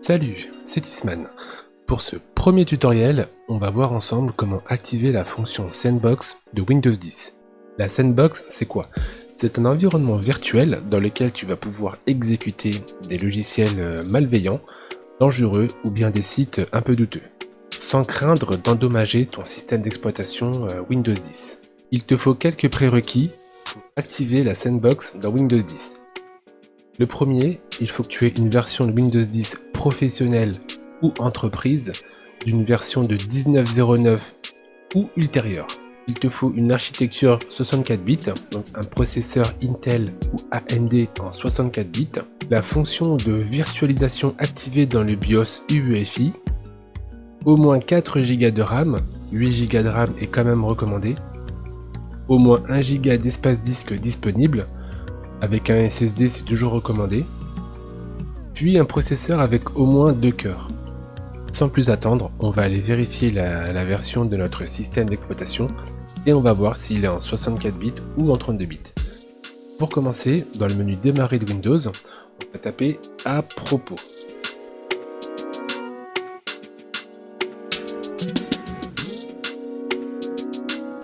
Salut, c'est Tisman. Pour ce premier tutoriel, on va voir ensemble comment activer la fonction Sandbox de Windows 10. La Sandbox, c'est quoi? C'est un environnement virtuel dans lequel tu vas pouvoir exécuter des logiciels malveillants, dangereux ou bien des sites un peu douteux, sans craindre d'endommager ton système d'exploitation Windows 10. Il te faut quelques prérequis pour activer la Sandbox dans Windows 10. Le premier, il faut que tu aies une version de Windows 10 professionnelle ou entreprise d'une version de 19.09 ou ultérieure. Il te faut une architecture 64 bits, donc un processeur Intel ou AMD en 64 bits, la fonction de virtualisation activée dans le BIOS UEFI, au moins 4 Go de RAM, 8 Go de RAM est quand même recommandé, au moins 1 Go d'espace disque disponible, avec un SSD c'est toujours recommandé, puis un processeur avec au moins 2 cœurs. Sans plus attendre, on va aller vérifier la version de notre système d'exploitation et on va voir s'il est en 64 bits ou en 32 bits. Pour commencer, dans le menu démarrer de Windows, on va taper à propos.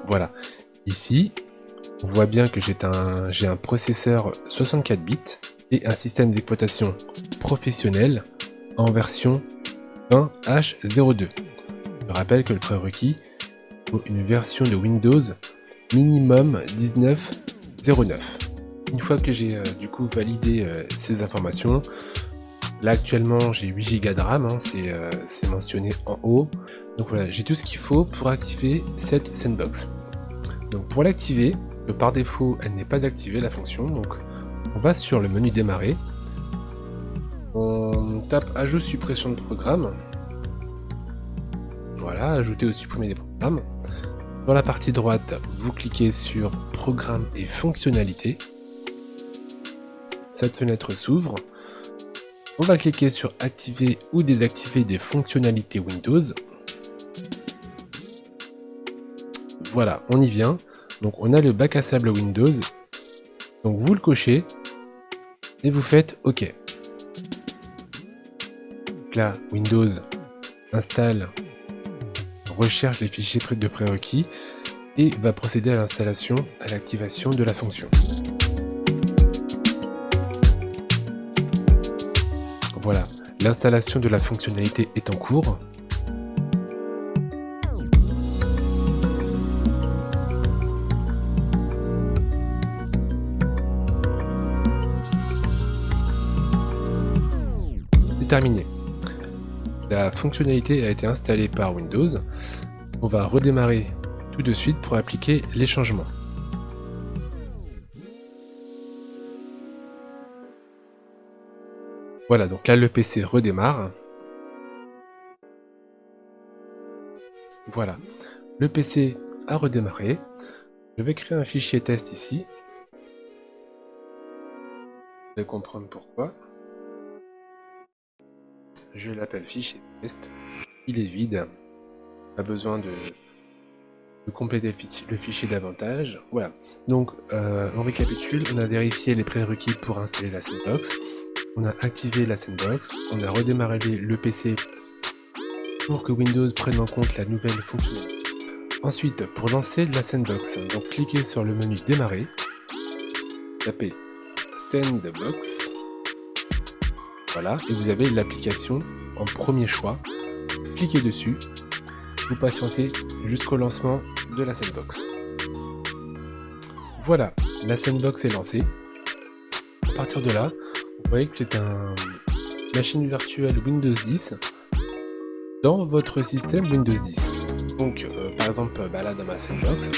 Voilà, ici on voit bien que j'ai un processeur 64 bits et un système d'exploitation professionnel en version 20H02. Je rappelle que le prérequis faut une version de Windows minimum 19.09. Une fois que j'ai du coup validé ces informations, là actuellement j'ai 8 Go de RAM, c'est mentionné en haut. Donc voilà, j'ai tout ce qu'il faut pour activer cette Sandbox. Donc pour l'activer, par défaut elle n'est pas activée la fonction, donc on va sur le menu démarrer, on tape ajout suppression de programme, voilà, ajouter ou supprimer des programmes. Dans la partie droite, vous cliquez sur programme et fonctionnalités, cette fenêtre s'ouvre, on va cliquer sur activer ou désactiver des fonctionnalités Windows. Voilà, on y vient. Donc on a le bac à sable Windows, donc vous le cochez et vous faites OK. Donc là, Windows installe, recherche les fichiers de prérequis et va procéder à l'installation, à l'activation de la fonction. Voilà, l'installation de la fonctionnalité est en cours. Terminé. La fonctionnalité a été installée par Windows. On va redémarrer tout de suite pour appliquer les changements. Voilà, donc là le PC redémarre. Voilà, le PC a redémarré. Je vais créer un fichier test ici. Vous allez comprendre pourquoi. Je l'appelle fichier test, il est vide, pas besoin de compléter le fichier davantage. Voilà, donc on récapitule, on a vérifié les prérequis pour installer la Sandbox, on a activé la Sandbox, on a redémarré le PC pour que Windows prenne en compte la nouvelle fonctionnalité. Ensuite, pour lancer la Sandbox, donc cliquez sur le menu démarrer, tapez Sandbox. Voilà, et vous avez l'application en premier choix. Cliquez dessus, vous patientez jusqu'au lancement de la Sandbox. Voilà, la Sandbox est lancée. À partir de là, vous voyez que c'est une machine virtuelle Windows 10 dans votre système Windows 10. Donc, par exemple, là dans ma Sandbox,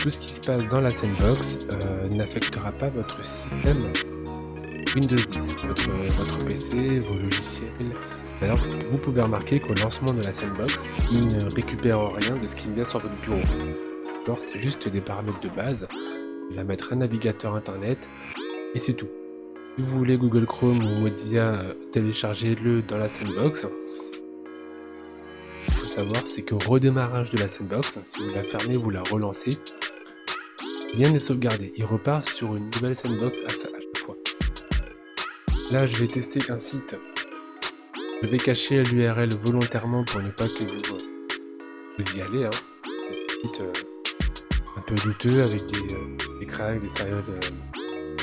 tout ce qui se passe dans la Sandbox n'affectera pas votre système Windows 10, votre PC, vos logiciels. D'ailleurs, vous pouvez remarquer qu'au lancement de la Sandbox, il ne récupère rien de ce qu'il y a sur votre bureau. Alors, c'est juste des paramètres de base. Il va mettre un navigateur internet et c'est tout. Si vous voulez Google Chrome ou Mozilla, téléchargez-le dans la Sandbox. Il faut savoir, c'est qu'au redémarrage de la Sandbox, si vous la fermez, vous la relancez, rien n'est sauvegardé. Il repart sur une nouvelle Sandbox à chaque fois. Là, je vais tester un site Je vais cacher l'URL volontairement pour ne pas que vous y allez. Hein. C'est une petite, un peu douteux avec des cracks, des serial.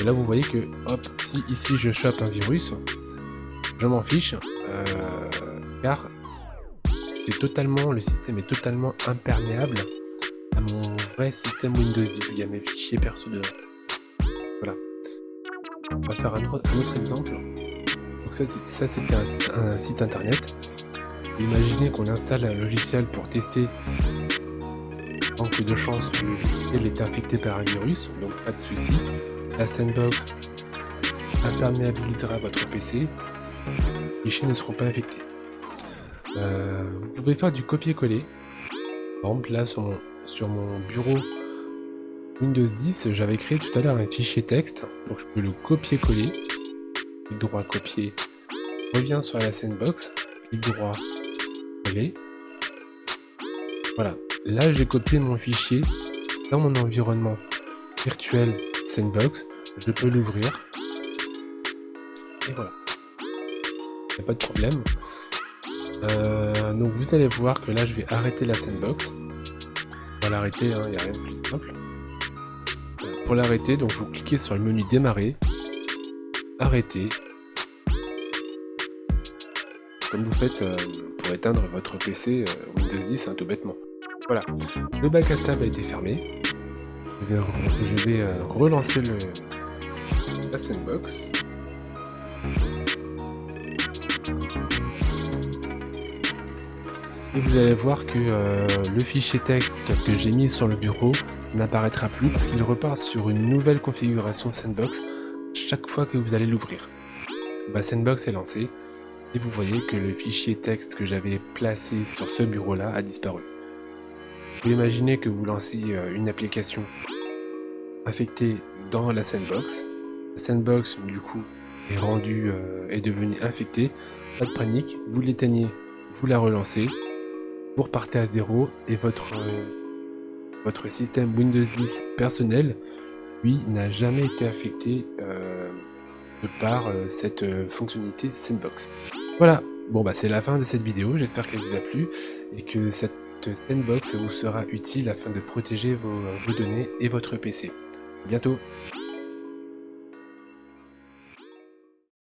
Et là, vous voyez que, hop, si ici je chope un virus, je m'en fiche, car le système est totalement imperméable à mon vrai système Windows 10. Il y a mes fichiers perso dedans. Voilà. On va faire un autre exemple. Donc ça c'était un site internet. Imaginez qu'on installe un logiciel pour tester. Manque de chance, le logiciel est infecté par un virus, donc pas de souci. La sandbox imperméabilisera votre PC. Les fichiers ne seront pas infectés. Vous pouvez faire du copier-coller. Par exemple, là sur mon bureau Windows 10, j'avais créé tout à l'heure un fichier texte, donc je peux le copier-coller. Clic droit, copier. Reviens sur la sandbox. Clic droit, coller. Voilà. Là, j'ai copié mon fichier dans mon environnement virtuel sandbox. Je peux l'ouvrir. Et voilà. Il n'y a pas de problème. Donc vous allez voir que là je vais arrêter la sandbox. On va l'arrêter, il n'y a rien de plus simple. Pour l'arrêter, donc vous cliquez sur le menu démarrer, arrêter, comme vous faites pour éteindre votre PC Windows 10 tout bêtement. Voilà, le bac à sable a été fermé. Je vais relancer la sandbox. Et vous allez voir que le fichier texte que j'ai mis sur le bureau n'apparaîtra plus parce qu'il repart sur une nouvelle configuration Sandbox chaque fois que vous allez l'ouvrir. Sandbox est lancé et vous voyez que le fichier texte que j'avais placé sur ce bureau-là a disparu. Vous pouvez imaginer que vous lancez une application infectée dans la Sandbox. La Sandbox, du coup, est devenue infectée. Pas de panique, vous l'éteignez, vous la relancez. Vous repartez à zéro et votre système Windows 10 personnel, lui, n'a jamais été affecté de par cette fonctionnalité Sandbox. Voilà, c'est la fin de cette vidéo, j'espère qu'elle vous a plu et que cette Sandbox vous sera utile afin de protéger vos données et votre PC. À bientôt.